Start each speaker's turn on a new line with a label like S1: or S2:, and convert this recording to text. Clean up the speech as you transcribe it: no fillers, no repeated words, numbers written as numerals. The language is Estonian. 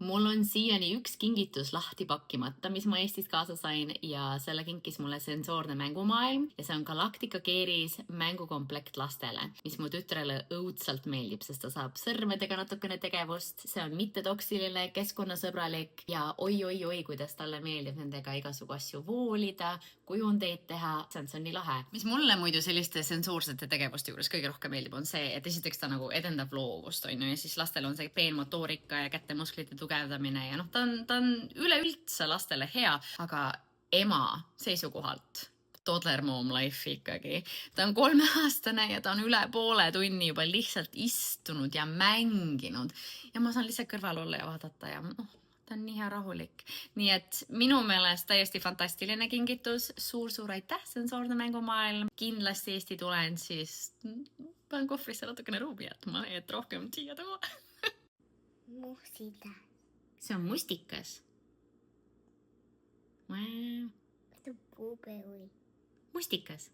S1: Mul on siiani üks kingitus lahti pakkimata, mis ma Eestist kaasa sain ja selle kinkis mulle sensoorne mängumaailm ja see on Galactica Gearis mängukomplekt lastele, mis mu tütrele õudselt meeldib, sest ta saab sõrmedega natukene tegevust, see on mittetoksiline, keskkonnasõbralik ja oi, kuidas talle meeldib nendega igasugu asju voolida, kujundeid teha, see on nii lahe. Mis mulle muidu selliste sensuursete tegevuste juures kõige rohkem meeldib, on see, et esiteks ta nagu edendab loovust, on ju, ja siis lastel on see peenmotoorika ja kätemusklite tugevdamine ja noh, ta on üleüldse lastele hea, aga ema seisukohalt toddler mom life ikkagi. Ta on 3-aastane ja ta on üle poole tunni juba lihtsalt istunud ja mänginud ja ma saan lihtsalt kõrval olla ja vaadata ja ta on nii hea rahulik. Nii et minu meelest täiesti fantastiline kingitus. Suur aitäh, sensoorne mängumaailm. Kindlasti Eesti tulen, siis panen kohvrisse natukene ruumi jätma, et rohkem siia tuua.
S2: Mustikas.
S1: See on mustikas.
S2: Puupeui.
S1: Mustikas.